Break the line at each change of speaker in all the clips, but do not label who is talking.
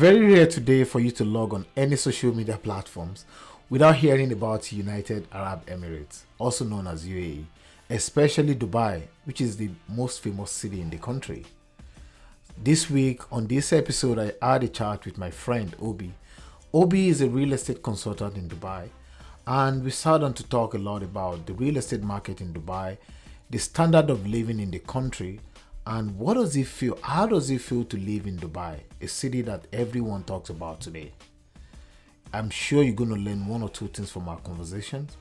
very rare today for you to log on any social media platforms without hearing about United Arab Emirates, also known as UAE, especially Dubai, which is the most famous city in the country. This week, on this episode, I had a chat with my friend Obie. Obie is a real estate consultant in Dubai, and we sat down to talk a lot about the real estate market in Dubai, the standard of living in the country, and what does it feel? How does it feel to live in Dubai, a city that everyone talks about today? I'm sure you're going to learn one or two things from our conversations.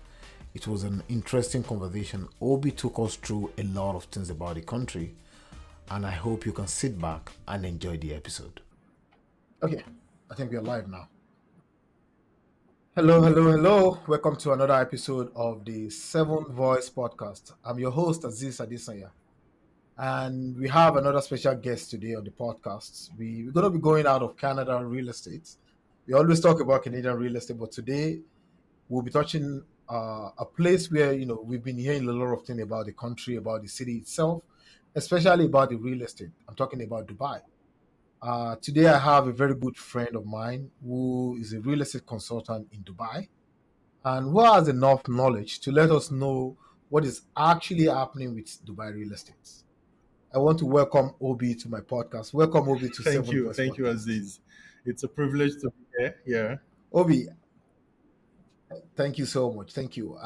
It was an interesting conversation. Obi took us through a lot of things about the country, and I hope you can sit back and enjoy the episode. Okay, I think we're live now. Hello, hello, hello. Welcome to another episode of the Seven Voice Podcast. I'm your host, Aziz Adesanya. And we have another special guest today on the podcast. We're going to be going out of Canada real estate. We always talk about Canadian real estate, but today we'll be touching a place where, we've been hearing a lot of things about the country, about the city itself, especially about the real estate. I'm talking about Dubai. Today I have a very good friend of mine who is a real estate consultant in Dubai and who has enough knowledge to let us know what is actually happening with Dubai real estate. I want to welcome Obi to my podcast. Welcome, Obi, to
Thank
Seven
you.
Voice
Thank you,
Podcast.
Aziz. It's a privilege to be here. Yeah.
Obi, thank you so much. Thank you.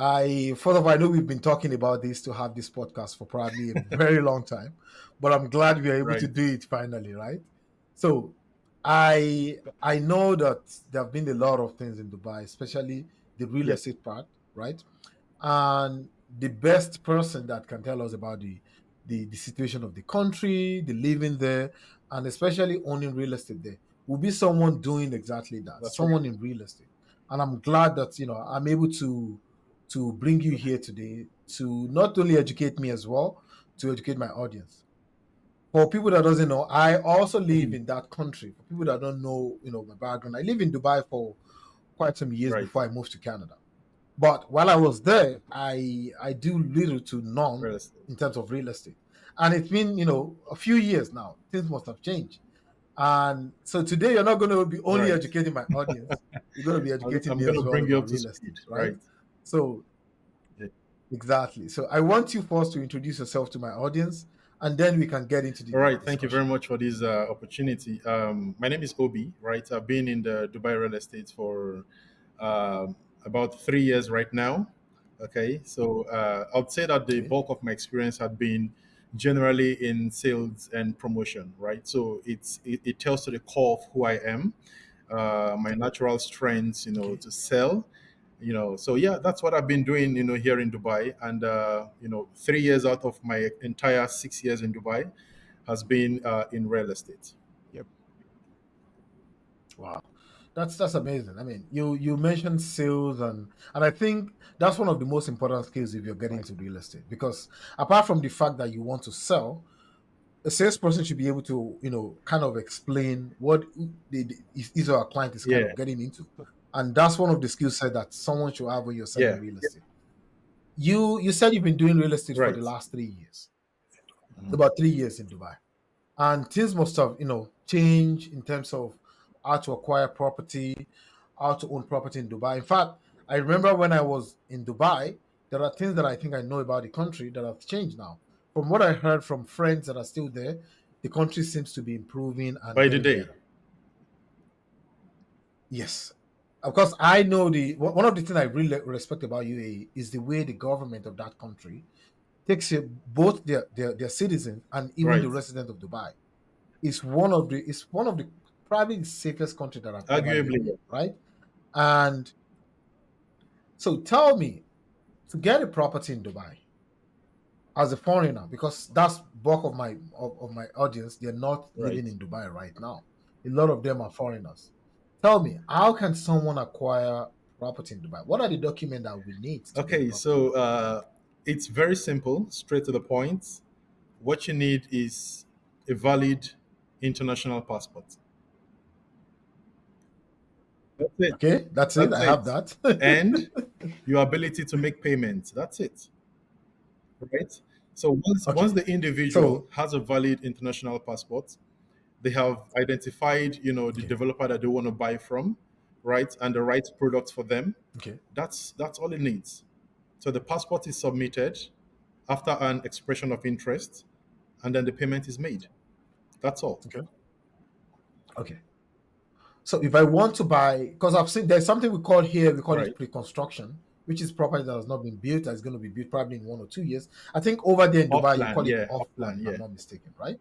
First of all, I know we've been talking about this to have this podcast for probably a very long time, but I'm glad we are able to
Right.
do it finally, right? So I know that there have been a lot of things in Dubai, especially the real
Yeah.
estate part, right? And the best person that can tell us about the situation of the country, the living there, and especially owning real estate there will be someone doing exactly that,
That's right.
someone in real estate. And I'm glad that I'm able to bring you here today to not only educate me as well, to educate my audience. For people that doesn't know, I also live
Mhm.
in that country. For people that don't know, my background, I live in Dubai for quite some years
Right.
before I moved to Canada. But while I was there, I do little to none
Real estate.
in terms of real estate. And it's been, a few years now. Things must have changed. And so today you're not going to be only
Right.
educating my audience, you're going to be educating
I'm
me
going
as
to
well
bring you
about
up to
real estate,
speed.
right?
Right.
So
Yeah.
exactly. So I want you first to introduce yourself to my audience and then we can get into
All
the
right. Thank you very
discussion.
much for this opportunity. My name is Obie. Right. I've been in the Dubai real estate for about 3 years right now. Okay. So I'd say that the
Okay.
bulk of my experience had been generally in sales and promotion. Right. So it tells to the core of who I am, my natural strengths,
Okay.
to sell, So yeah, that's what I've been doing, here in Dubai. And 3 years out of my entire 6 years in Dubai has been in real estate. Yep.
Wow. That's amazing. I mean, you mentioned sales and I think that's one of the most important skills if you're getting
Right.
into real estate because apart from the fact that you want to sell, a salesperson should be able to, kind of explain what his or her client is kind
Yeah.
of getting into. And that's one of the skill set that someone should have when you're selling
Yeah.
real estate. You said you've been doing real estate for the
Right.
last 3 years,
Mhm.
about 3 years in Dubai. And things must have, changed in terms of how to acquire property, how to own property in Dubai. In fact, I remember when I was in Dubai, there are things that I think I know about the country that have changed now. From what I heard from friends that are still there, the country seems to be improving and
By the
getting
day.
better. Yes. Of course, I know one of the things I really respect about UAE is the way the government of that country takes both their citizens and even the
Right.
residents of Dubai. It's one of the probably the safest country that I've ever lived in,
Arguably.
right? And so tell me, to get a property in Dubai as a foreigner, because that's bulk of my audience, they're not living
Right.
in Dubai right now. A lot of them are foreigners. Tell me, how can someone acquire property in Dubai? What are the documents that we need to get a
Okay.
property in
So
Dubai?
it's very simple, straight to the point. What you need is a valid international passport. That's it.
Okay, that's it.
That's
I have
it.
that.
And your ability to make payments. That's it. Right? So once
Okay,
the individual
so
has a valid international passport, They have identified, the
Okay.
developer that they want to buy from, right, and the right product for them.
Okay.
That's all it needs. So the passport is submitted after an expression of interest, and then the payment is made. That's all.
Okay. Okay. So if I want to buy, because I've seen there's something we call it
Right.
pre-construction, which is property that has not been built, that's going to be built probably in 1 or 2 years. I think over there in
Off
Dubai, you
plan,
call it
yeah,
off
off
plan,
plan,
if I'm
yeah.
not mistaken, right?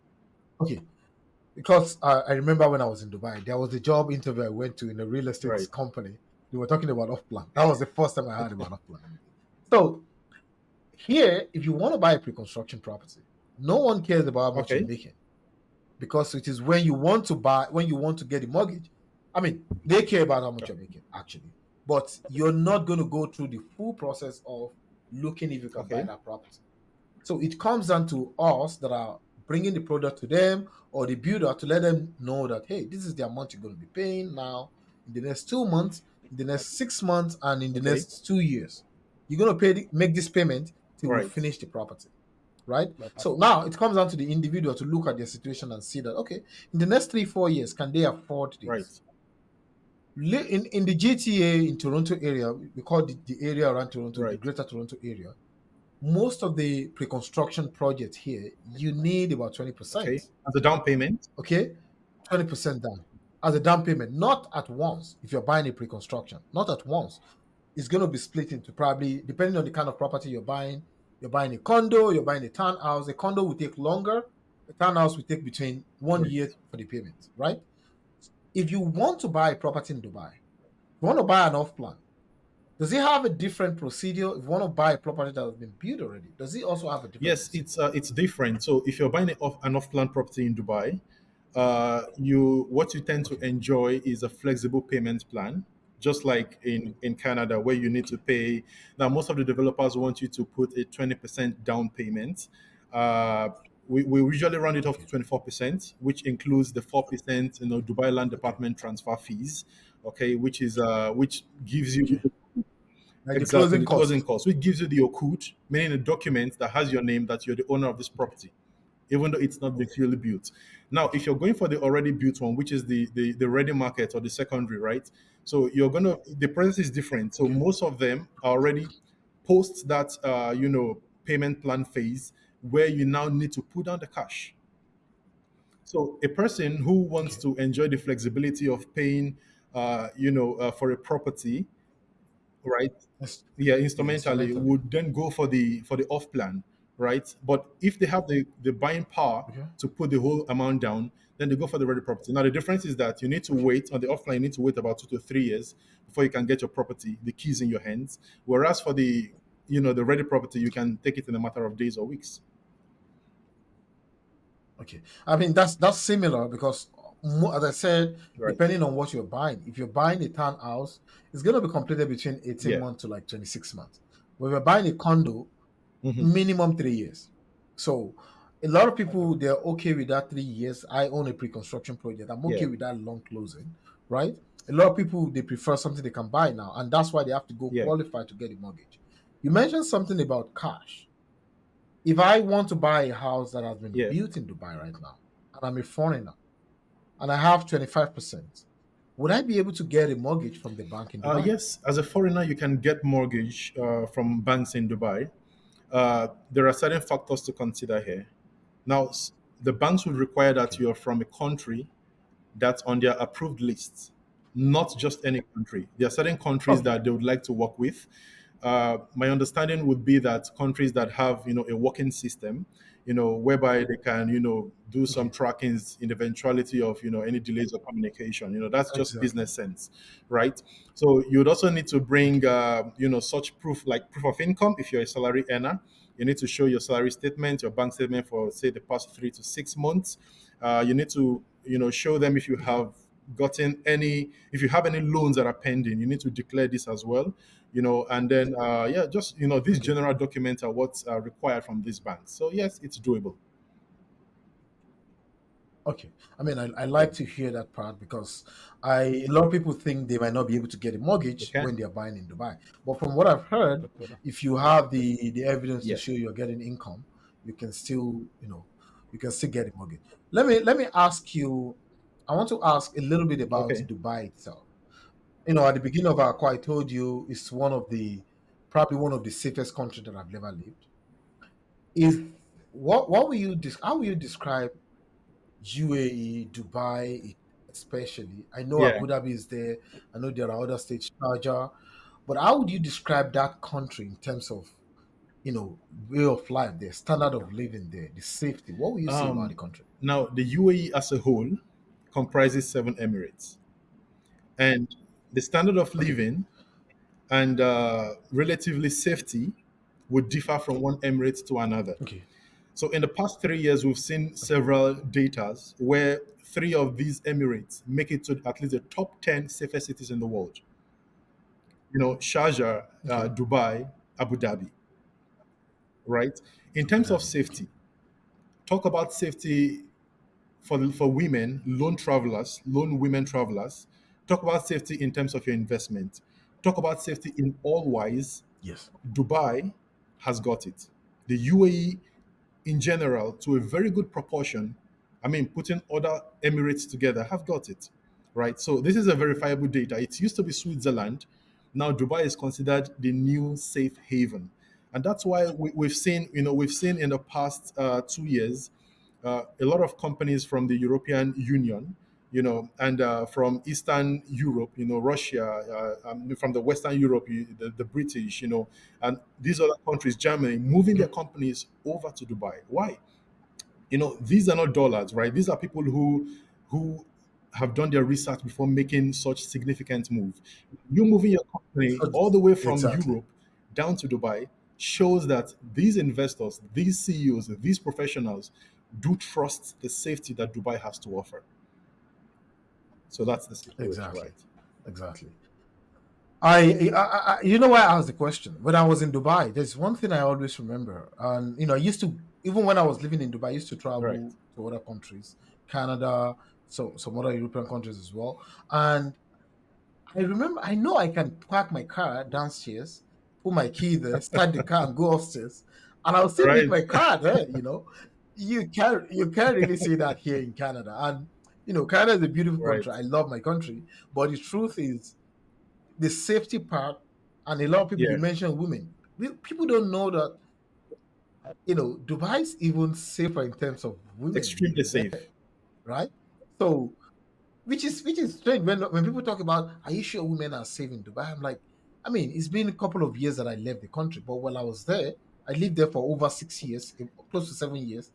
Okay. Because I remember when I was in Dubai, there was a job interview I went to in a real estate
Right.
company. They were talking about off plan. That was the first time I heard about off plan. So here, if you want to buy a pre-construction property, no one cares about how much you're
Okay.
making because it is when you want to buy, when you want to get a mortgage. I mean, they care about how much you're making actually, but you're not going to go through the full process of looking if you can buy
Okay.
that property. So it comes down to us that are bringing the product to them or the builder to let them know that, hey, this is the amount you're going to be paying now in the next 2 months, in the next 6 months, and in the
Okay.
next 2 years. You're going to make this payment till we
Right.
finish the property, right? So now it comes down to the individual to look at their situation and see that, okay, in the next 3, 4 years, can they afford
Right.
this? In the GTA in Toronto area, we call the area around Toronto, the
Right.
Greater Toronto area, most of the pre-construction projects here, you need about
Okay.
20%.
As a down payment.
Okay, 20% down as a down payment, not at once. If you're buying a pre-construction, not at once. It's going to be split into probably depending on the kind of property you're buying. You're buying a condo, you're buying a townhouse. A condo will take longer. A townhouse will take between one
Right.
year for the payment, right? If you want to buy a property in Dubai, you want to buy an off plan. Does it have a different procedure? If you want to buy a property that has been built already, does it also have a different
Yes,
procedure?
it's different. So if you're buying an off-plan property in Dubai, you what you tend to
Okay.
enjoy is a flexible payment plan, just like in Canada, where you need to
Okay.
pay. Now, most of the developers want you to put a 20% down payment. Uh, we usually round it off to
Okay.
24%, which includes the 4%, Dubai Land
Okay.
Department transfer fees. Okay, which gives you
Okay. Like the
exactly
closing
the closing
cost.
cost, which gives you the okut, meaning a document that has your name that you're the owner of this
Okay.
property, even though it's not been fully built. Now, if you're going for the already built one, which is the ready market or the secondary, right? So the process is different. So
Okay.
most of them are already post that payment plan phase where you now need to put down the cash. So a person who wants
Okay.
to enjoy the flexibility of paying, for a property, right?
Yes.
Yeah,
Yeah,
instrumentally
instrumentally.
would then go for the off plan, right? But if they have the buying power
Okay.
to put the whole amount down, then they go for the ready property. Now the difference is that you need to
Okay.
wait on the offline. You need to wait about 2 to 3 years before you can get your property, the keys in your hands. Whereas for the ready property, you can take it in a matter of days or weeks.
Okay. I mean that's similar because as I said,
Right.
depending on what you're buying, if you're buying a townhouse, it's going to be completed between 18
Yeah.
months to like 26 months. But if you're buying a condo,
Hmm.
minimum 3 years. So a lot of people they're okay with that 3 years. I own a pre-construction project. I'm
Yeah.
okay with that long closing, right? A lot of people they prefer something they can buy now, and that's why they have to go
Yeah.
qualify to get a mortgage. You mentioned something about cash. If I want to buy a house that has been
Yeah.
built in Dubai right now, and I'm a foreigner, and I have 25%, would I be able to get a mortgage from the bank in Dubai?
Yes, as a foreigner, you can get mortgage from banks in Dubai. There are certain factors to consider here. Now, the banks would require that
Okay.
you're from a country that's on their approved list, not just any country. There are certain countries
Okay.
that they would like to work with. My understanding would be that countries that have a working system, whereby they can do some
Okay.
trackings in eventuality of any delays of communication. That's just
Exactly.
business sense, right? So you would also need to bring such proof like proof of income if you're a salary earner. You need to show your salary statement, your bank statement for say the past 3 to 6 months. You need to show them if you
Okay.
have gotten any if you have any loans that are pending. You need to declare this as well, and then yeah, just these
Okay.
general documents are what's required from these banks. So yes, it's doable.
Okay. I mean, I
Yeah.
like to hear that part because a lot of people think they might not be able to get a
You
mortgage when
can.
they're buying in Dubai. But from what I've heard, if you have the evidence to
Yeah.
show you're getting income, you can still, you can still get a mortgage. Let me ask you. I want to ask a little bit about
Okay.
Dubai itself. At the beginning of our call, I told you it's probably one of the safest countries that I've ever lived. Is what will how will you describe UAE, Dubai, especially? I know
Yeah.
Abu Dhabi is there. I know there are other states, Sharjah, but how would you describe that country in terms of way of life there, standard of living there, the safety? What will you say about the
Um,
country?
Now, the UAE as a whole comprises 7 emirates, and the standard of
Okay,
living and relatively safety would differ from one emirate to another.
okay,
So, in the past 3 years, we've seen several datas where three of these emirates make it to at least the top 10 safest cities in the world. Sharjah,
okay.
Dubai, Abu Dhabi, right? In
Abu
terms of
Dhabi. Okay,
safety, talk about safety for women, lone travelers, lone women travelers. Talk about safety in terms of your investment. Talk about safety in all wise.
yes,
Dubai has got it. The UAE in general, to a very good proportion, I mean, putting other Emirates together, have got it, right? So this is a verifiable data. It used to be Switzerland. Now Dubai is considered the new safe haven. And that's why we've seen in the past 2 years, a lot of companies from the European Union, and from Eastern Europe, Russia, from the Western Europe, the British, and these other countries, Germany, moving their companies over to Dubai. Why? These are not dollars, right? These are people who have done their research before making such significant move. You moving your company
so,
all the way from
exactly,
Europe down to Dubai shows that these investors, these CEOs, these professionals do trust the safety that Dubai has to offer. So that's the situation,
exactly,
right?
exactly. You know why I asked the question? When I was in Dubai, there's one thing I always remember, and I used to, even when I was living in Dubai, I used to
Right.
travel to other countries, Canada, so some other European countries as well. And I remember, I know I can park my car downstairs, put my key there, start the car, and go upstairs, and I'll still leave
Right.
my car there. You can't really see that here in Canada, and Canada is a beautiful
Right.
country. I love my country, but the truth is the safety part, and a lot of people,
Yeah.
you mentioned women. People don't know that Dubai is even safer in terms of women
Extremely
living there,
safe.
right? So, which is strange when people talk about, are you sure women are safe in Dubai? I'm like, I mean, it's been a couple of years that I left the country, but while I was there, I lived there for over 6 years, close to 7 years,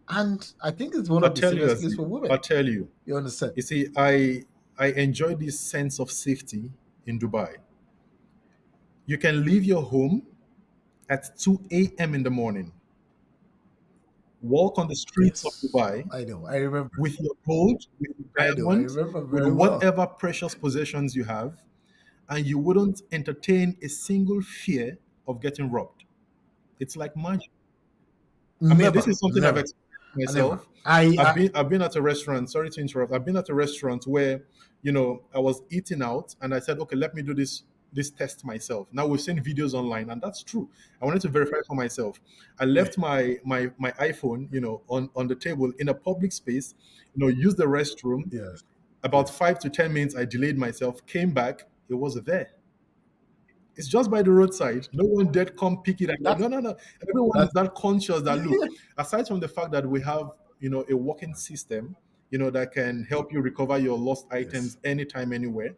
and I think it's one
I'll
of the
tell you,
safest
as
places for women.
I'll tell you.
You understand?
You see, I enjoy this sense of safety in Dubai. You can leave your home at 2 a.m. in the morning, walk on the streets of
Yes,
Dubai
I know. I remember.
with your gold, with your
I know. I
diamond,
remember
with
very well.
whatever precious possessions you have, and you wouldn't entertain a single fear of getting robbed. It's like magic. I mean, this
Never,
is something I've
never,
experienced
never.
myself.
I,
I've been at a restaurant. Sorry to interrupt. I've been at a restaurant where I was eating out, and I said, okay, let me do this test myself. Now we've seen videos online, and that's true. I wanted to verify for myself. I
yeah,
left my iPhone, on the table in a public space. Used the restroom.
yes,
About
yes.
5 to 10 minutes, I delayed myself. Came back. It was there. It's just by the roadside. No one dared come pick it and go,
That's
no, no, no. Everyone is
that's
that conscious that, look, aside from the fact that we have, a working system, that can help you recover your lost
yes,
items anytime, anywhere.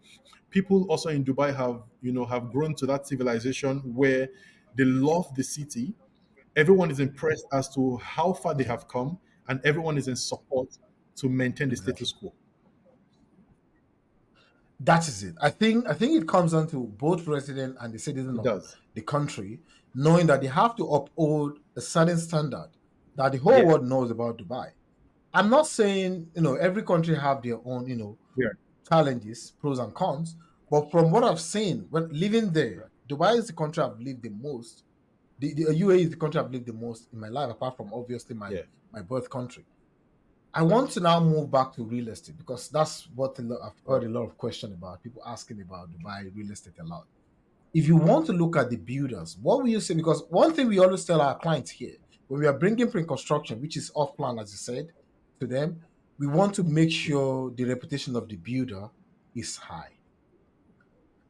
People also in Dubai have grown to that civilization where they love the city. Everyone is impressed as to how far they
okay,
have come, and everyone is in support to maintain the
exactly.
status quo.
That is it. I think it comes down to both resident and the citizen
It
of
does.
the country knowing that they have to uphold a certain standard that the whole
Yeah.
world knows about Dubai. I'm not saying every country have their own
Yeah.
challenges, pros and cons, but from what I've seen when living there, Dubai is the country I've lived the most. The UAE is the country I've lived the most in my life, apart from obviously my
Yeah.
my birth country. I want to now move back to real estate because that's what I've heard
Right.
a lot of question about. People asking about Dubai real estate a lot. If you want to look at the builders, what will you say? Because one thing we always tell our clients here, When we are bringing pre-construction, which is off plan, as you said, to them, we want to make sure the reputation of the builder is high.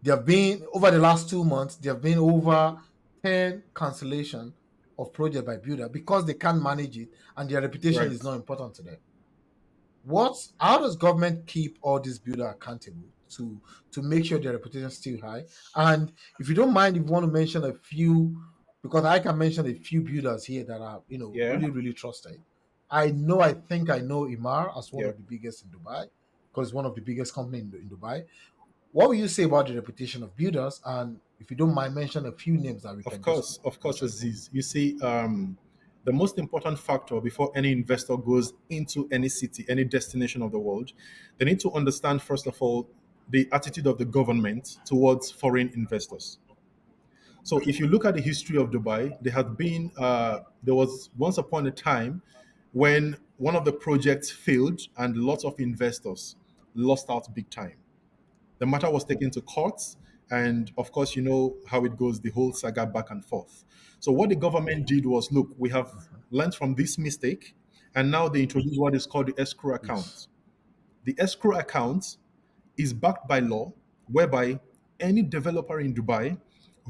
There have been over the last 2 months, there have been over 10 cancellation of project by builder because they can't manage it and their reputation is
Right.
not important to them. How does government keep all these builders accountable to make sure their reputation is still high? And if you don't mind, if you want to mention a few, because I can mention a few builders here that are
Yeah.
really really trusted. I think I know Imar as one
Yeah.
of the biggest in Dubai, because it's one of the biggest company in Dubai. What will you say about the reputation of builders? And if you don't mind, mention a few names that we can just
Of course,
mention.
Aziz. You see, the most important factor before any investor goes into any city, any destination of the world, they need to understand, first of all, the attitude of the government towards foreign investors. So, if you look at the history of Dubai, there was once upon a time when one of the projects failed and lots of investors lost out big time. The matter was taken to courts, and of course, you know how it goes, the whole saga back and forth. So, what the government did was, look, we have learned from this mistake, and now they introduced what is called the escrow
Yes.
account. The escrow account is backed by law, whereby any developer in Dubai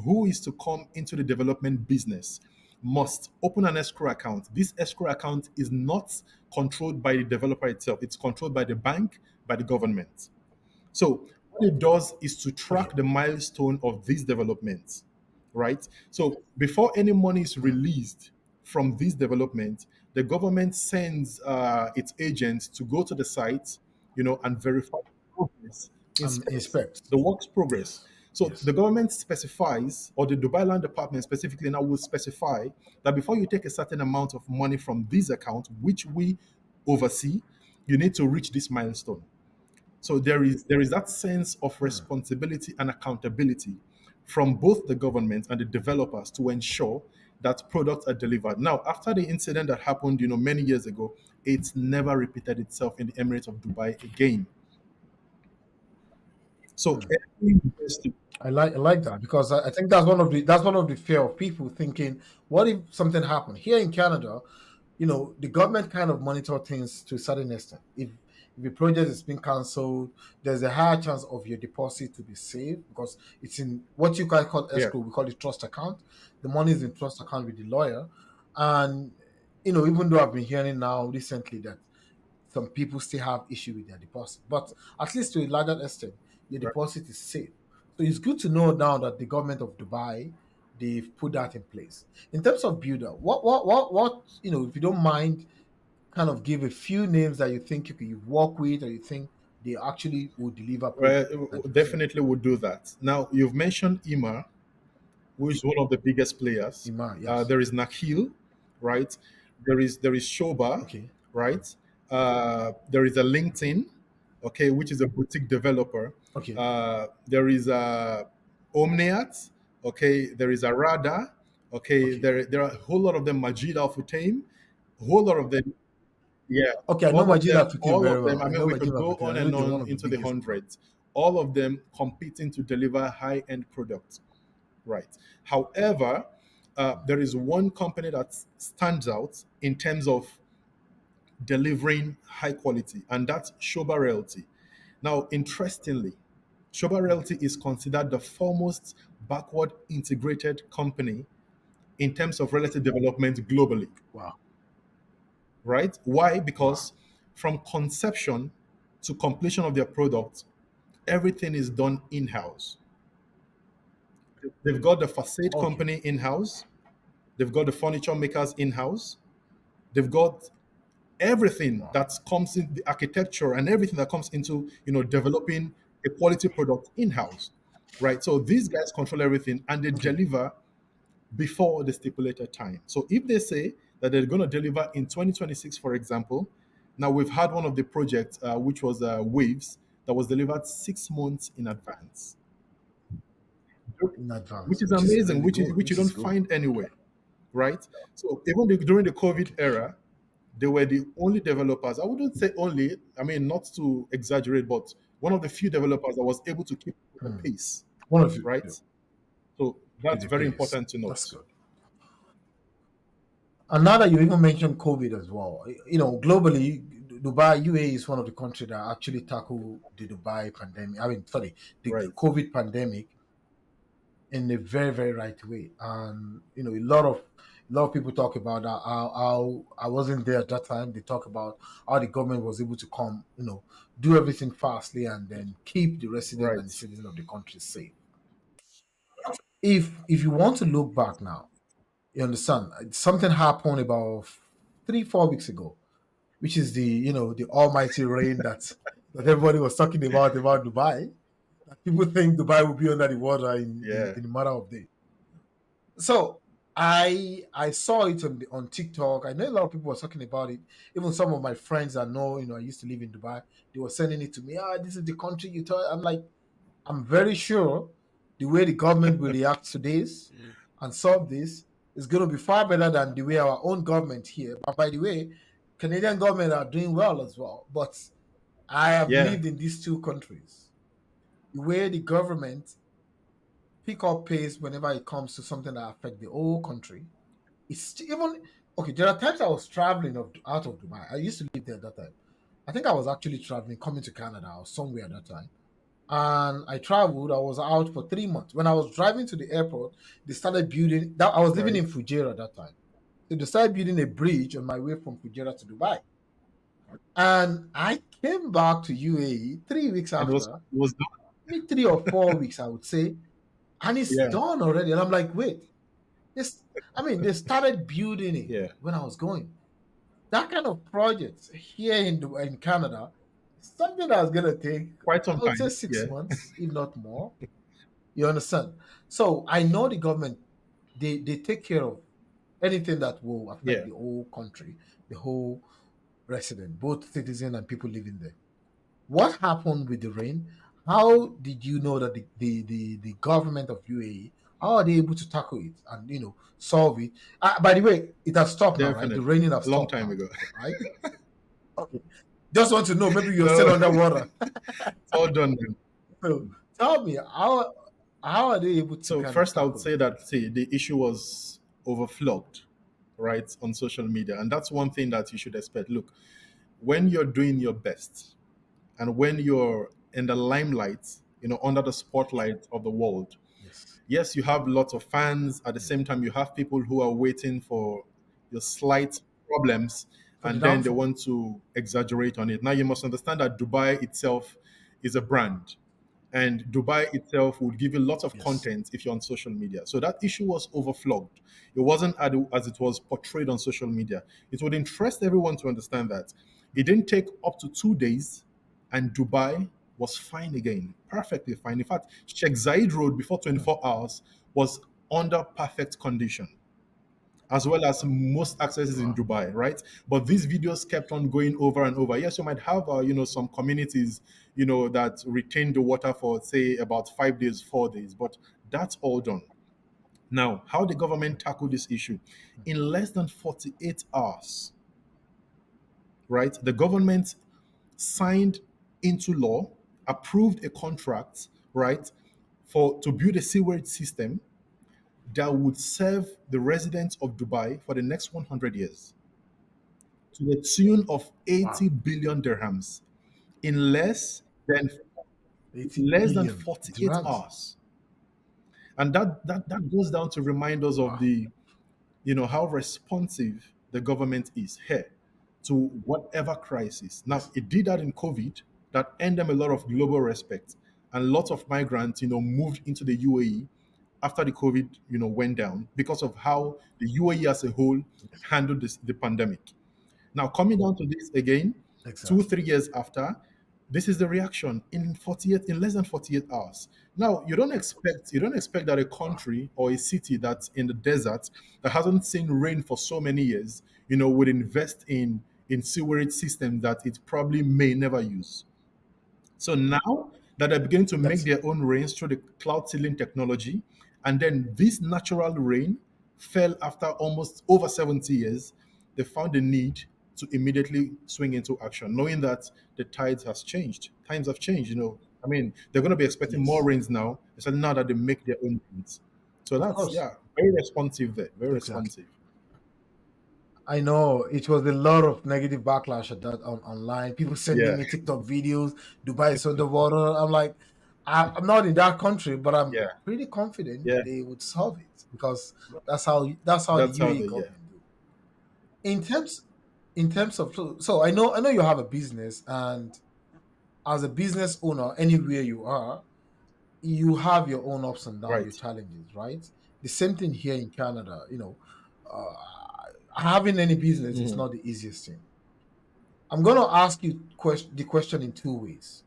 who is to come into the development business must open an escrow account. This escrow account is not controlled by the developer itself, it's controlled by the bank, by the government. So what it does is to
Okay.
track the milestone of these developments, right? So before any money is
Mm.
released from these developments, the government sends its agents to go to the site, and verify progress,
And
inspect
inspect.
the work's progress.
Yes.
So the
Yes.
government specifies, or the Dubai Land Department specifically now will specify that before you take a certain amount of money from this account, which we oversee, you need to reach this milestone. So there is that sense of
Mm.
responsibility and accountability from both the government and the developers to ensure that products are delivered. Now, after the incident that happened, many years ago, it's never repeated itself in the Emirates of Dubai again. So
Mm.
every university,
I like that because I think that's one of the fear of people thinking, what if something happened here in Canada? The government kind of monitor things to a certain extent. If a project is being cancelled, there's a higher chance of your deposit to be saved because it's in what you guys call
yeah,
escrow. We call it trust account. The money is in trust account with the lawyer, and even though I've been hearing now recently that some people still have issue with their deposit, but at least to a larger extent, your
right.
deposit is safe. So it's good to know now that the government of Dubai, they've put that in place. In terms of builder, what if you don't mind, kind of give a few names that you think you've worked with or you think they actually will deliver projects that you've seen.
Definitely would do that. Now, you've mentioned Ima, who is one of the biggest players.
Iman, yes.
There is Nakhil, right? There is Shoba,
Okay.
right? There is a LinkedIn, okay, which is a boutique developer.
Okay.
There is a Omniat, okay. There is a Rada, okay.
Okay.
There are a whole lot of them. Majid Al Futtaim, a whole lot of them. Yeah,
Okay, I know
all of
Majid
them,
Afutim
all
very
of them.
well.
I
I
mean,
know
we
Majid
could go
Afutim.
on
I know
and
they're one
on
of the
into the
biggest in Dubai.
hundreds. All of them competing to deliver high-end products. Right. However, there is one company that stands out in terms of delivering high quality, and that's Shoba Realty. Now, interestingly, Shoba Realty is considered the foremost backward integrated company in terms of relative development globally.
Wow.
Right? Why?
Wow.
Because from conception to completion of their product, everything is done in house. They've got the facade
Okay.
company in house, they've got the furniture makers in house, they've got everything
Wow.
that comes in the architecture and everything that comes into developing a quality product in house, right? So these guys control everything and they
Okay.
deliver before the stipulated time. So if they say that they're going to deliver in 2026, for example, now we've had one of the projects which was Waves that was delivered 6 months in advance,
In
which
advance,
is
which is
amazing,
really
which is
good.
which you
Which is
don't
good.
find anywhere, right? So even during the COVID
Okay.
era, they were the only developers. I wouldn't say only, I mean, not to exaggerate, but one of the few developers that was able to keep the
Hmm.
pace,
One of you.
right?
Yeah,
So
with
that's
the
very
pace.
important to
That's
note.
good. And now that you even mentioned COVID as well, globally, Dubai, UAE is one of the countries that actually tackle the Dubai pandemic. I mean, sorry, the
Right,
COVID pandemic in a very, very right way. And a lot of people talk about that. How I wasn't there at that time. They talk about how the government was able to come, do everything fastly and then keep the resident and the
right.
citizen of the country safe. If you want to look back now, you understand something happened about 3 4 weeks ago, which is the almighty rain that everybody was talking about Dubai. People think Dubai will be under the water
Yeah,
in a matter of days. So I saw it on TikTok. I know a lot of people were talking about it. Even some of my friends I know, I used to live in Dubai. They were sending it to me. This is the country you told. I'm like, I'm very sure the way the government will react to this and solve this is going to be far better than the way our own government here. But by the way, Canadian government are doing well as well. But I have
yeah.
lived in these two countries. The way the government pick up pace whenever it comes to something that affect the whole country. It's even okay. There are times I was traveling out of Dubai. I used to live there at that time. I think I was actually traveling, coming to Canada or somewhere at that time. And I traveled. I was out for 3 months. When I was driving to the airport, they started building. That I was living
Right.
in Fujairah at that time. So they started building a bridge on my way from Fujairah to Dubai. And I came back to UAE 3 weeks
And
after,
it was done.
maybe 3 or 4 weeks, I would say, and it's
Yeah,
done already. And I'm like, wait, this. I mean, they started building it
yeah.
when I was going. That kind of project here in Canada, something that's gonna take,
Quite
I
some
would say,
time.
six
Yeah,
months, if not more. You understand? So I know the government, they take care of anything that will affect
yeah.
the whole country, the whole resident, both citizen and people living there. What happened with the rain? How did you know that the government of UAE, how are they able to tackle it and solve it? By the way, it has stopped now, right? The
Definitely.
raining has
A long
stopped
time
now,
ago.
right? Okay. Just want to know, maybe you're still
No,
underwater.
it's all done now.
So tell me, how are they able to
So
kind of
first, I would
tackle it?
say that the issue was overflogged, right, on social media, and that's one thing that you should expect. Look, when you're doing your best, and when you're in the limelight, under the spotlight of the world,
Yes.
yes, you have lots of fans. At the
Yes.
same time, you have people who are waiting for your slight problems,
For the
and then they
downfall.
want to exaggerate on it. Now, you must understand that Dubai itself is a brand, and Dubai itself would give you lots of
Yes.
content if you're on social media. So that issue was overflogged. It wasn't as it was portrayed on social media. It would interest everyone to understand that it didn't take up to 2 days, and Dubai was fine again, perfectly fine. In fact, Sheikh Zayed Road before
Hmm.
24 hours was under perfect condition, as well as most accesses in
Wow.
Dubai, right? But these videos kept on going over and over. Yes, you might have, some communities, that retain the water for, say, about 5 days, 4 days, but that's all done. Now, how the government tackled this issue? In less than 48 hours, right? The government signed into law, approved a contract, right, for to build a sewerage system that would serve the residents of Dubai for the next 100 years to the tune of 80
Wow.
billion dirhams in
Eighty
less than
billion
48
dirhams.
hours. And that goes down to remind us of
Wow.
the how responsive the government is here to whatever crisis. Now,
Yes.
it did that in COVID, that earned them a lot of global respect, and lots of migrants, moved into the UAE after the COVID, went down because of how the UAE as a whole
Yes.
handled the pandemic. Now, coming down to this again, two,
Exactly.
3 years after, this is the reaction in less than 48 hours. Now, you don't expect that a
Wow.
country or a city that's in the desert that hasn't seen rain for so many years, would invest in sewerage systems that it probably may never use. So now that they're beginning to make
Yes.
their own rains through the cloud seeding technology, and then this natural rain fell after almost over 70 years, they found the need to immediately swing into action, knowing that the tides has changed. Times have changed, I mean, they're going to be expecting more
Yes.
rains now, especially now that they make their own rains. So
Of
that's,
course.
yeah, very responsive there, very
Exactly.
responsive.
I know it was a lot of negative backlash at that online. People sending
Yeah,
me TikTok videos. Dubai is underwater. I'm like, I'm not in that country, but I'm
yeah,
pretty confident
yeah.
they would solve it because that's how the
That's how
UAE
they. Yeah.
government do. In terms of so I know you have a business, and as a business owner, anywhere you are, you have your own ups and downs, your
Right.
challenges, right? The same thing here in Canada. Uh, having any business is
Hmm.
not the easiest thing. I'm going to ask you the question in two ways.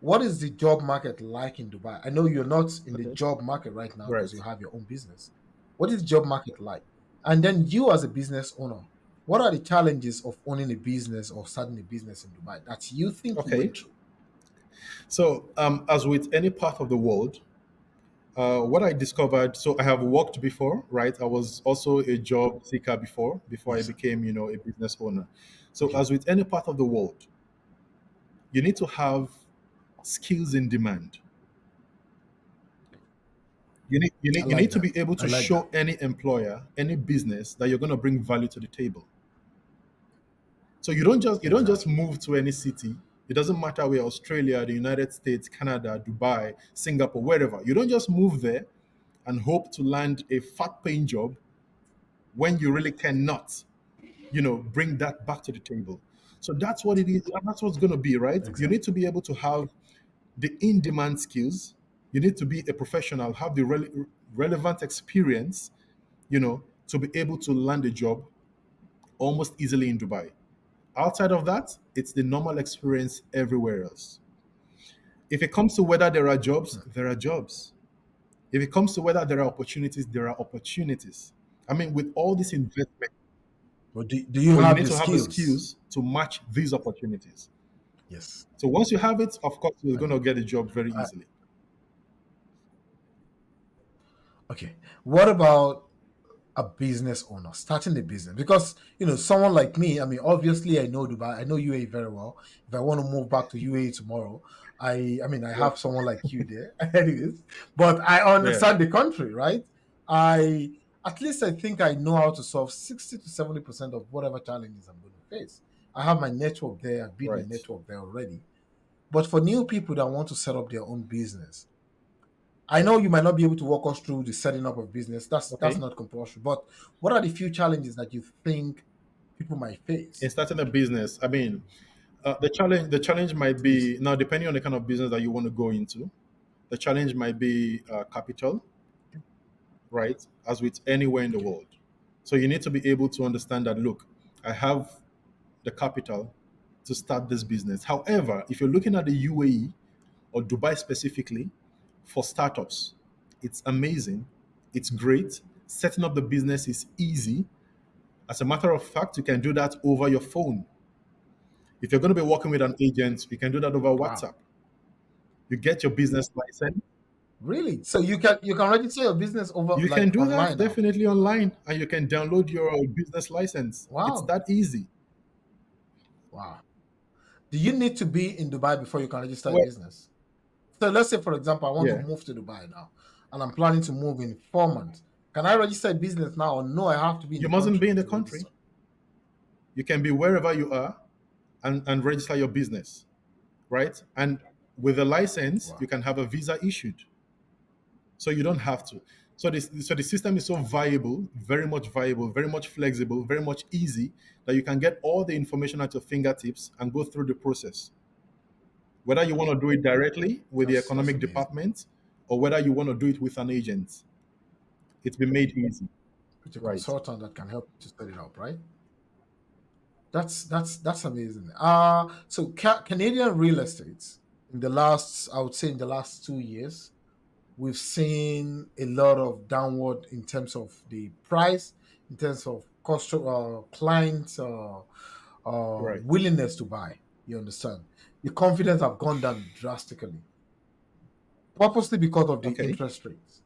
What is the job market like in Dubai? I know you're not in the
Okay.
job market right now because
Right.
you have your own business. What is the job market like? And then you, as a business owner, what are the challenges of owning a business or starting a business in Dubai that you think you
Okay.
went through?
So, as with any part of the world, what I discovered. So, I have worked before, right? I was also a job seeker before I
Yes.
became, a business owner. So,
Okay.
as with any part of the world, you need to have skills in demand.
I
You need
like
to
that.
be able
I
to
like that.
show any employer, any business that you're going to bring value to the table. So you don't just
Exactly.
move to any city. It doesn't matter where, Australia, the United States, Canada, Dubai, Singapore, wherever. You don't just move there and hope to land a fat paying job when you really cannot, bring that back to the table. So that's what it is. That's what's going to be, right? You
Exactly.
need to be able to have the in demand skills. You need to be a professional, have the relevant experience, to be able to land a job almost easily in Dubai. Outside of that, it's the normal experience everywhere else. If it comes to whether there are jobs, there are jobs. If it comes to whether there are opportunities, there are opportunities. I mean, with all this investment,
But do you
but you
have
need
the
to have the
skills?
skills to match these opportunities.
Yes.
So once you have it, of course, you're
I
going to
do.
get a job very
I,
easily.
okay. What about a business owner starting a business? Because someone like me, I mean, obviously I know Dubai, I know UAE very well. If I want to move back to UAE tomorrow, I mean, I
Yeah,
have someone like you there. Anyways, but I
yeah,
understand the country, right? I At least I think I know how to solve 60 to 70% of whatever challenges I'm going to face. I have my network there. I built my
right.
network there already. But for new people that want to set up their own business, I know you might not be able to walk us through the setting up of business. That's
Okay.
not compulsory. But what are the few challenges that you think people might
In
face?
starting a business, I mean, the challenge might
Please.
be now depending on the kind of business that you want to go into. The challenge might be capital, right? As with anywhere in the
Okay.
world. So you need to be able to understand that, look, I have the capital to start this business. However, if you're looking at the UAE or Dubai specifically for startups, it's amazing. It's great. Setting up the business is easy. As a matter of fact, you can do that over your phone. If you're going to be working with an agent, you can do that over
Wow.
WhatsApp. You get your business license.
Really? So you can register your business over
You can
like
do that
online now.
definitely online, and you can download your business license. It's
Wow.
that easy.
Wow. Do you need to be in Dubai before you can register a
Well,
business? So let's say, for example, I want to
yeah,
move to Dubai now, and I'm planning to move in 4 months. Can I register a business now, or no? I have to be in
you
the
mustn't be
country
in the
to register.
country. You can be wherever you are and register your business, right? And with a license, you
Wow.
can have a visa issued. So you don't have to. So the system is so viable, very much flexible, very much easy that you can get all the information at your fingertips and go through the process. Whether you want to do it directly with the
That's
economic
amazing.
department or whether you want to do it with an agent, it's been made easy.
With a
Right.
consultant that can help you to set it up, right? That's amazing. So Canadian real estate in the last, I would say, in the last 2 years, we've seen a lot of downward in terms of the price, in terms of cost, clients,
Right.
willingness to buy. You understand? The confidence have gone down drastically, purposely because of the
Okay.
interest rates.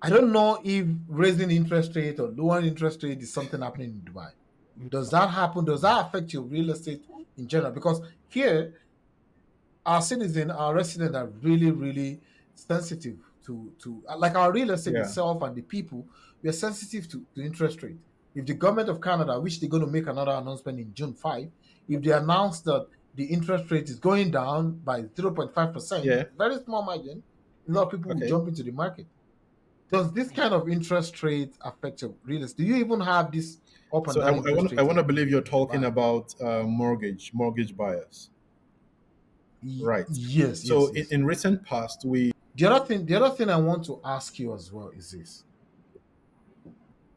I don't know if raising interest rate or lowering interest rate is something happening in Dubai. Does that happen? Does that affect your real estate in general? Because here, our citizen, our resident are really, really sensitive to like our real estate
Yeah.
itself, and the people, we are sensitive to interest rate. If the government of Canada, which they're going to make another announcement in June 5, if they announce that the interest rate is going down by 0.5%,
Yeah.
very small margin, a lot of people will
Okay.
jump into the market. Does this kind of interest rate affect your real estate? Do you even have this up and
So
down
I
interest
want I
rate
want to believe you're
in
talking
Dubai?
about mortgage buyers, right?
Yes,
So
yes, yes.
in recent past, we
The other thing I want to ask you as well is this: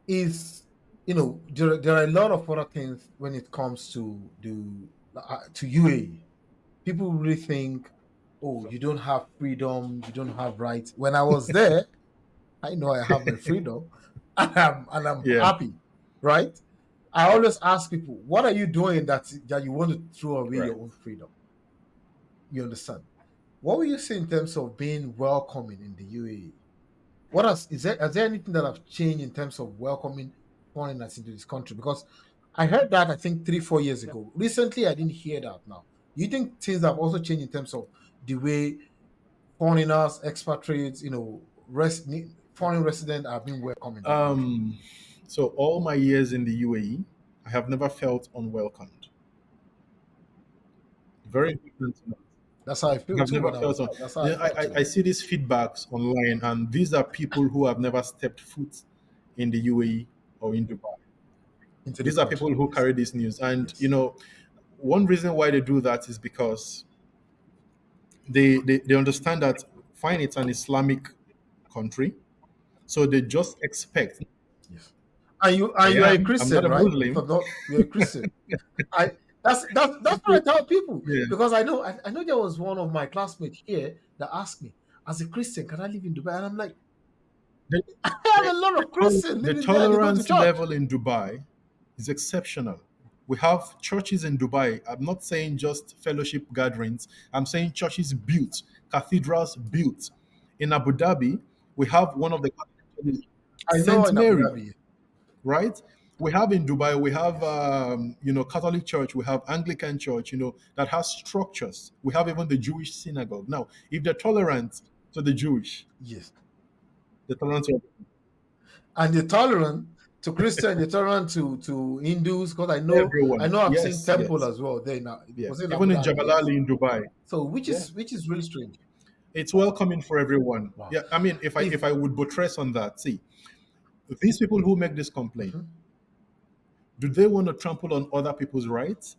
is there are a lot of other things when it comes to the to UAE. People really think, oh, you don't have freedom, you don't have rights. When I was there, I know I have my freedom, and I'm
yeah,
happy, right? I always ask people, what are you doing that you want to throw away
right.
your own freedom? You understand? What will you say in terms of being welcoming in the UAE? Is there anything that have changed in terms of welcoming foreigners into this country? Because I heard that I think 3-4 years ago. Recently, I didn't hear that. Now, do you think things have also changed in terms of the way foreigners, expatriates, foreign residents are being welcomed in the country?
Um, so all my years in the UAE, I have never felt unwelcomed. Very important to note.
That's how I
I
feel
have
too
never
when I
felt
was
on.
there. That's how
You
I
know,
felt too
I see these feedbacks online, and these are people who have never stepped foot in the UAE or in Dubai.
into the
These are
country.
people who
Yes,
carry this news, and
yes.
one reason why they do that is because they understand that fine, it's an Islamic country, so they just expect.
Yes. And you
I
and you are a
am. I'm not
Christian,
a
right? If
Muslim.
I'm not, you're a Christian. I that's what I tell people,
Yeah.
because I know there was one of my classmates here that asked me, as a Christian, can I live in Dubai? And I'm like,
The,
I have
the,
a lot
the,
of
tol-
Christians
the
living there. They go to
tolerance
church.
level in Dubai is exceptional. We have churches in Dubai. I'm not saying just fellowship gatherings. I'm saying churches built, cathedrals built. In Abu Dhabi, we have one of the
I know
Saint
in Abu
Mary,
Dhabi.
right? We have in Dubai, we have
Yes,
Catholic Church, we have Anglican Church, that has structures. We have even the Jewish synagogue. Now, if they're tolerant to the Jewish,
yes.
they're tolerant to
And they're tolerant to Christian, they're tolerant to Hindus, because I
everyone.
know I've seen
Yes,
temple
yes.
as well there now.
Yeah,
Was in Abu
even in
Dhabi,
Jabal
yes.
Ali in Dubai.
So which
Yeah,
is which is really strange.
it's welcoming for everyone.
Wow.
Yeah, I mean, if I
If
if I would buttress on that, see, these people who make this complaint,
Mhm.
do they want to trample on other people's rights?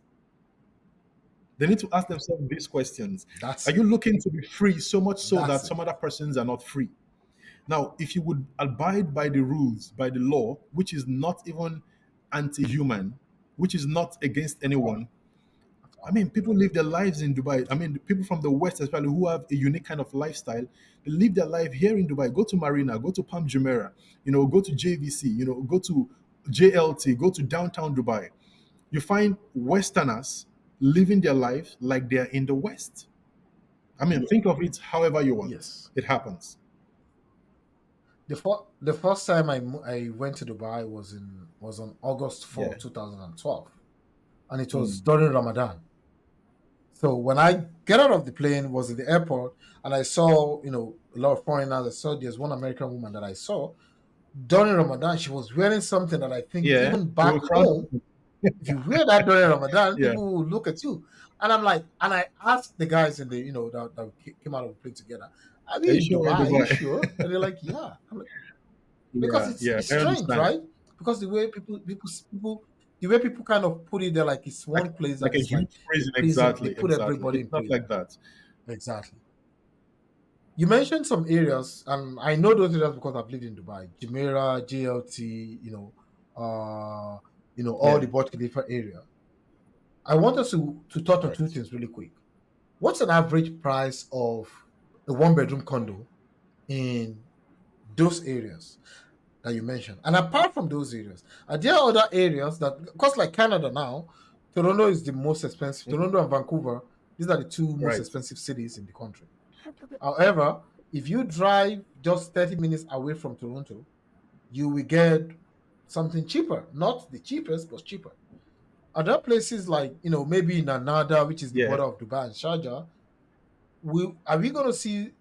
They need to ask themselves these questions. Are
That's
you looking to be free so much so
that's
that
it.
some other persons are not free? Now, if you would abide by the rules, by the law, which is not even anti-human, which is not against anyone, I mean, people live their lives in Dubai. I mean, the people from the West, especially who have a unique kind of lifestyle, they live their life here in Dubai. Go to Marina, go to Palm Jumeirah, go to JVC, go to JLT, go to downtown Dubai. You find Westerners living their life like they're in the West. I mean, think of it however you want.
Yes.
It happens.
The first time I went to Dubai was on August
Yeah.
4, 2012, and it was
Mm.
during Ramadan. So when I get out of the plane, was at the airport, and I saw a lot of foreigners. I saw there's one American woman that I saw during Ramadan. She was wearing something that I think
Yeah.
even
They
back
will frown.
home, if you wear that during Ramadan,
Yeah.
people will look at you. And I'm like, and I asked the guys in the that came out of the plane together, "Are
Are
we
you
in
sure we're in
Dubai? Are you
Dubai?
sure?" And they're like, "Yeah." I'm like, because
Yeah.
it's
Yeah.
it's
I
strange,
understand.
right? Because the way people the way people kind of put it there, like it's
Like
one place
like
that
a
is like
huge
a
prison.
prison. They
Exactly.
put
Exactly.
everybody
It's
in
not
prison.
like that.
Exactly. You mentioned some areas, and I know those areas because I've lived in Dubai, Jumeirah, JLT, all
Yeah.
the Burj Khalifa area. I want us to touch on two
Correct.
things really quick. What's an average price of a one-bedroom condo in those areas that you mentioned? And apart from those areas, are there other areas that, because like Canada now, Toronto is the most expensive.
Mhm.
Toronto and Vancouver, these are the two most
Right.
expensive cities in the country. However, if you drive just 30 minutes away from Toronto, you will get something cheaper. Not the cheapest, but cheaper. Other places like, maybe in Anada, which is the
Yeah.
border of Dubai and Sharjah, are we going to see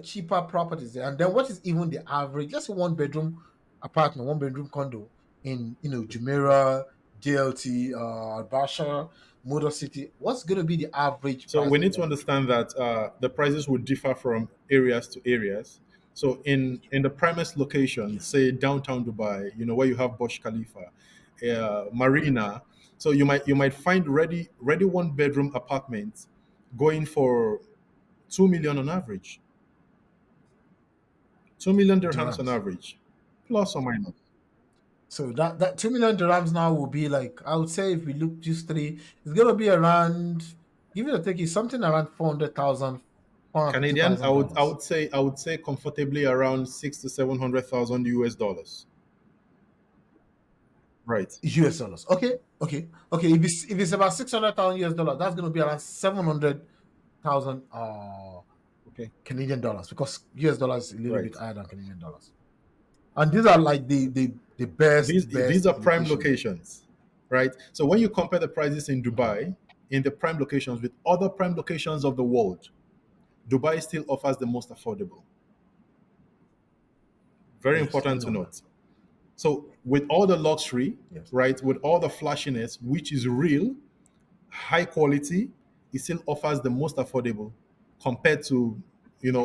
cheaper properties there? And then what is even the average? Let's say one bedroom apartment, one bedroom condo. in Jumeirah, DLT, Al Motor City, what's going to be the average
So
price
we
that
need
you're
to
going to pay?
understand that the prices would differ from areas to areas. So in the primest location,
Yes.
say downtown Dubai, where you have Burj Khalifa, Marina. So you might find ready one bedroom apartments going for 2 million on average, 2 million dirhams on
Dirhams.
average, plus or minus.
So that 2 million dirhams now will be like, I would say, if we look just three, it's gonna be around, give it a take, it's something around 400,000, four hundred fifty
Canadian, I
thousand
would I
dollars.
would say I would say comfortably around 6 to 700,000 US dollars. Right.
US dollars. Okay. If it's about 600,000 US dollars, that's gonna be around 700,000
Okay.
Canadian dollars, because US dollars is a little bit
Right.
higher than Canadian dollars. And these are like the
These
best
are prime
locations.
locations, right? So when you compare the prices in
Okay.
Dubai, in the prime locations with other prime locations of the world, Dubai still offers the most affordable. Very
Yes, we
important to
know that.
note. So with all the luxury,
Yes.
right, with all the flashiness, which is real, high quality, it still offers the most affordable compared to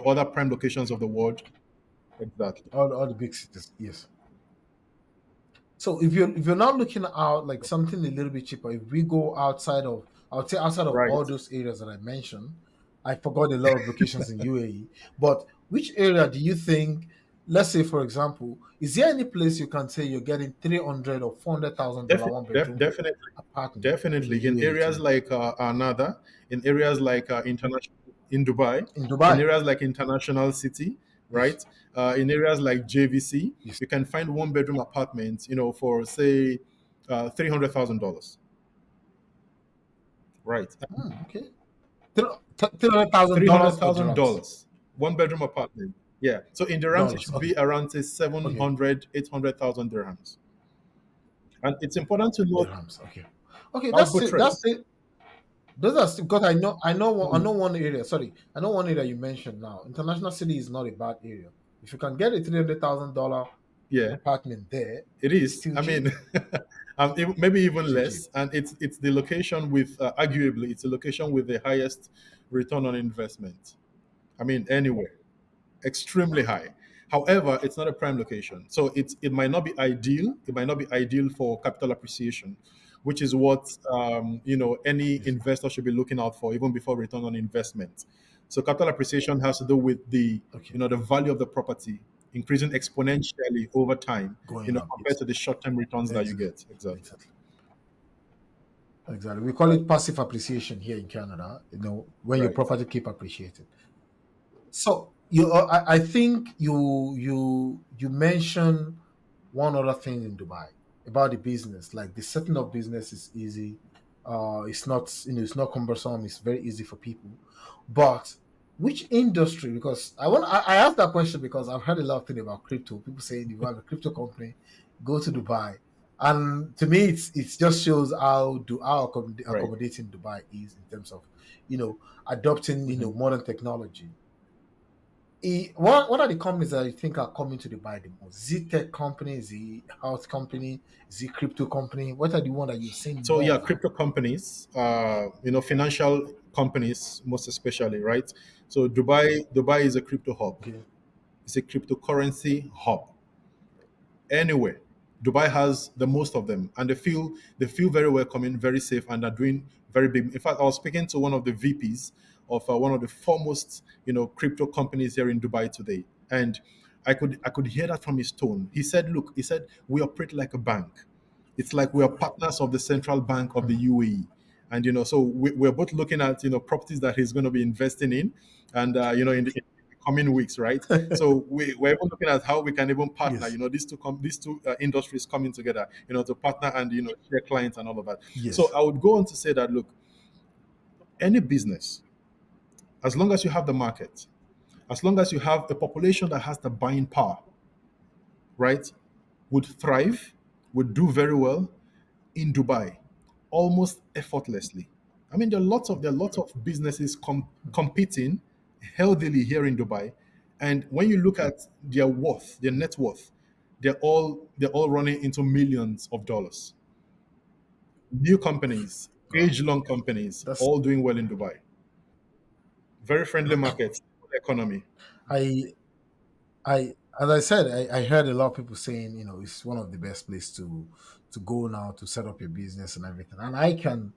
other prime locations of the world. Exactly.
All the big cities. Yes. So if you're not looking out like something a little bit cheaper, if we go outside of, I would say outside of
Right.
all those areas that I mentioned, I forgot a lot of locations in UAE. But which area do you think? Let's say, for example, is there any place you can say you're getting 300 or $400,000 one bedroom
Definitely.
apartment in the
Definitely, in
UAE
areas
today?
like Another, in areas like international, in Dubai,
In
in
Dubai?
areas like International City,
Yes.
right? In areas like JVC,
Yes.
you can find one bedroom apartments, for say $300,000, right?
Okay. $300,000 or dirhams?
$300,000, one bedroom apartment. Yeah. So in dirhams, it
Dollars.
should
Okay.
be around say seven
Okay.
hundred, 800,000 dirhams. And it's important to note,
Dirhams. Okay. Okay.
I'll
That's it. That's
buttress.
it. Those are still, because I know
Mm,
one area. Sorry, I know one area you mentioned now. International City is not a bad area. If you can get a $300,000
yeah.
apartment there,
It
it's
is.
still
I
cheap.
mean, maybe
It's
even
still cheap.
less. And it's the location with arguably it's a location with the highest return on investment. I mean, anywhere extremely high. However, it's not a prime location, so it might not be ideal. It might not be ideal for capital appreciation, which is what any
Yes.
investor should be looking out for even before return on investment. So capital appreciation has to do with the
Okay.
the value of the property increasing exponentially over time,
Going up.
compared
Yes.
to the short-term returns that you
Exactly.
get. Exactly.
Exactly. Exactly. We call it passive appreciation here in Canada. When your
Right.
property keep appreciating. So I think you mentioned one other thing in Dubai about the business. Like the setting up business is easy. It's not it's not cumbersome. It's very easy for people. But which industry? Because I asked that question because I've heard a lot of things about crypto. People saying if you have a crypto company, go to Dubai. And to me, it just shows how
Right.
accommodating Dubai is in terms of you know adopting
Mhm.
modern technology. What are the companies that you think are coming to Dubai the most? Is it tech company? Is it health company? Is it crypto company? What are the one that you're seeing
So
more
yeah,
of now?
crypto companies, financial companies most especially, right? So Dubai is a crypto hub.
Okay.
It's a cryptocurrency hub. Anywhere, Dubai has the most of them, and they feel very welcoming, very safe, and are doing very big. In fact, I was speaking to one of the VPs of one of the foremost crypto companies here in Dubai today, and I could hear that from his tone. He said, we operate like a bank. It's like we are partners of the central bank of the
Hmm.
UAE, and so we're both looking at properties that he's going to be investing in, and in the coming weeks, right? So we're even looking at how we can even partner.
Yes.
These two industries coming together, to partner and share clients and all of that. So
Yes.
I would go on to say that look, any business, as long as you have the market, as long as you have a population that has the buying power, right, would thrive, would do very well in Dubai, almost effortlessly. I mean, there are lots of businesses competing healthily here in Dubai, and when you look at their worth, their net worth, they're all running into millions of dollars. New companies,
Wow.
age-long companies,
That's
all doing well in Dubai. Very friendly markets, economy.
I I as I said, I heard a lot of people saying, it's one of the best place to go now to set up your business and everything. And I can,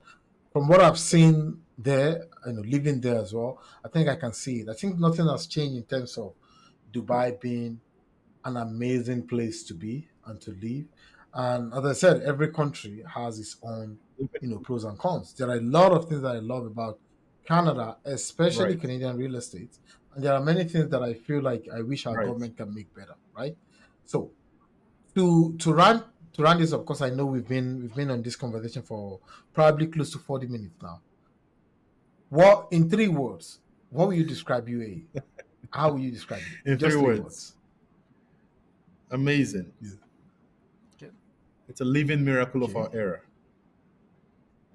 from what I've seen there, living there as well, I think I can see it. I think nothing has changed in terms of Dubai being an amazing place to be and to live. And as I said, every country has its own, pros and cons. There are a lot of things that I love about Canada, especially
Right,
Canadian real estate. And there are many things that I feel like I wish our
right.
government can make better, right? So to run this, of course, I know we've been on this conversation for probably close to 40 minutes now. What in 3 words, what will you describe UAE? How will you describe it? In
In three
just three
words,
words.
amazing.
Yeah. Okay.
It's a living miracle of our
Okay.
era.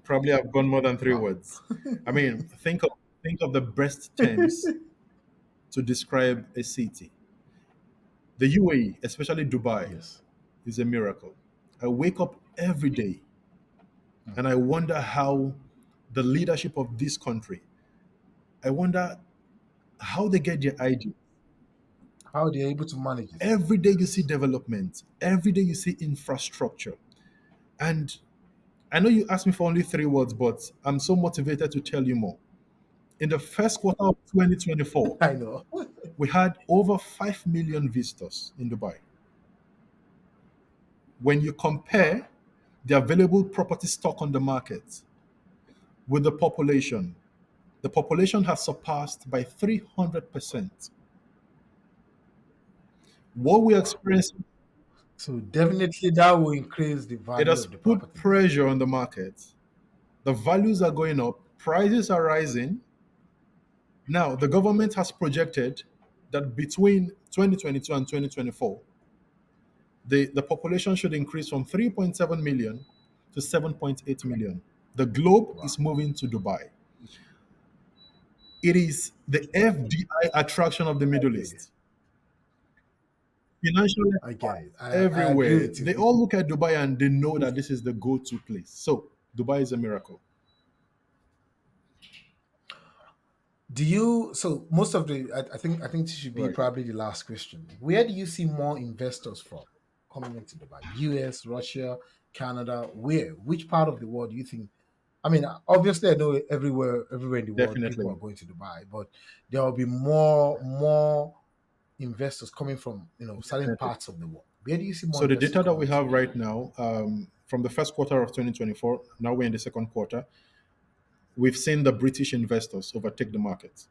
Probably I've gone more than three
Wow.
words. I mean, think of the best terms to describe a city. The UAE, especially Dubai,
Yes.
is a miracle. I wake up every day
Mm.
and I wonder how the leadership of this country, I wonder how they get their idea.
How they're able to manage it.
Every day you see
Yes.
development, every day you see infrastructure. And I know you asked me for only three words, but I'm so motivated to tell you more. In the first quarter of 2024,
I know.
we had over 5 million visitors in Dubai. When you
Wow.
compare the available property stock on the market with the population has surpassed by 300%. What we
Wow.
experience,
So definitely that will increase the
it
value
has
of the
put
properties.
pressure on the market. The values are going up, prices are rising. Now, the government has projected that between 2022 and 2024, the population should increase from 3.7 million to 7.8 million. The globe
Wow.
is moving to Dubai. It is the FDI attraction of the
I
Middle
get it.
East. Financial
I get
experts
it. I agree
everywhere,
with you.
they all look at Dubai and they know
If
that this is the go-to place. So Dubai is a miracle.
do you so most of the I think this should be
Right.
probably the last question. Where do you see more investors from coming into Dubai? US, Russia, Canada, where? Which part of the world do you think? I mean, obviously I know everywhere in the world people are
Definitely.
going to Dubai, but there will be more investors coming from certain
Definitely.
parts of the world. Where do you see more
So the
investors
data that
coming
we
into
have
UAE?
right now, from the first quarter of 2024, now we're in the second quarter, we've seen the British investors overtake the market.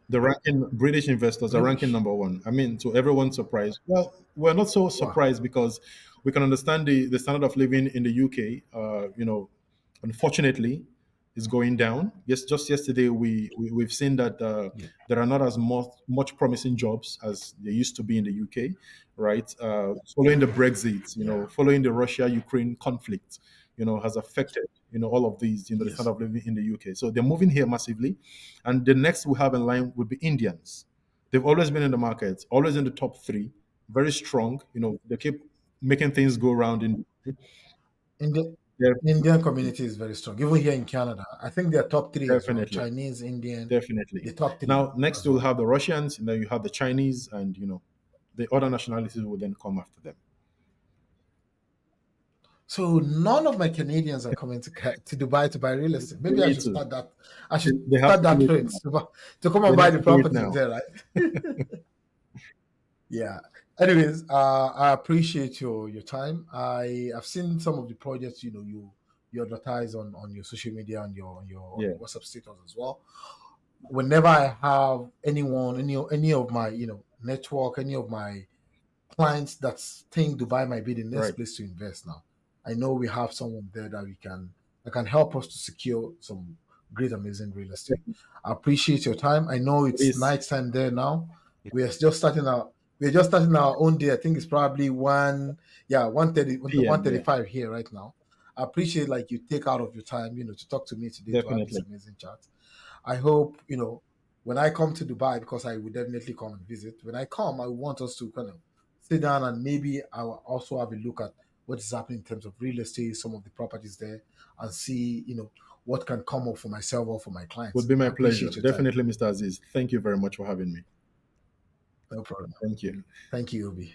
The ranking British investors are ranking
British.
number one. I mean, to everyone's surprise. Well, we're not so
Wow.
surprised because we can understand the standard of living in the UK. Unfortunately, is going down. Yes, just yesterday we've seen that
Yeah.
there are not as much promising jobs as there used to be in the UK, right? Following the Brexit,
Yeah.
following the Russia-Ukraine conflict, has affected all of these, the
Yes.
standard of living in the UK. So they're moving here massively, and the next we have in line would be Indians. They've always been in the market, always in the top three, very strong. They keep making things go around in
Indian
there.
Indian community is very strong. Even here in Canada, I think they're top three as well.
Definitely,
Chinese, Indian,
definitely.
the top three
Now, next
as
you'll
well.
have the Russians, and then you have the Chinese, and the other nationalities will then come after them.
So none of my Canadians are coming to Dubai to buy real estate.
They
Maybe I
need
should
to.
start that. I
They
should
they have
start
to do
that
it
trend
now.
to come
They
and buy
need
the
to do it
properties
now.
there, right? Yeah. Anyways, I appreciate your time. I have seen some of the projects you advertise on your social media and on
Yeah.
your WhatsApp status as well. Whenever I have anyone, any of my network, any of my clients that think Dubai might be the next
Right.
place to invest now. I know we have someone there that can help us to secure some great, amazing real estate. I appreciate your time. I know
It
it's
is.
night time there now. We are just starting our we're just starting our own day. I think it's probably 1:30,
PM. Yeah.
1:35 here right now. I appreciate like you take out of your time, to talk to me today to have this
Definitely.
amazing chat. I hope, when I come to Dubai, because I will definitely come and visit. When I come, I want us to kind of sit down and maybe I'll also have a look at what is happening in terms of real estate, some of the properties there, and see, what can come up for myself or for my
Would
clients.
be
I
my pleasure.
appreciate your time.
Definitely, Mr. Aziz. Thank you very much for having me.
No problem.
Thank you.
Thank you, Obi.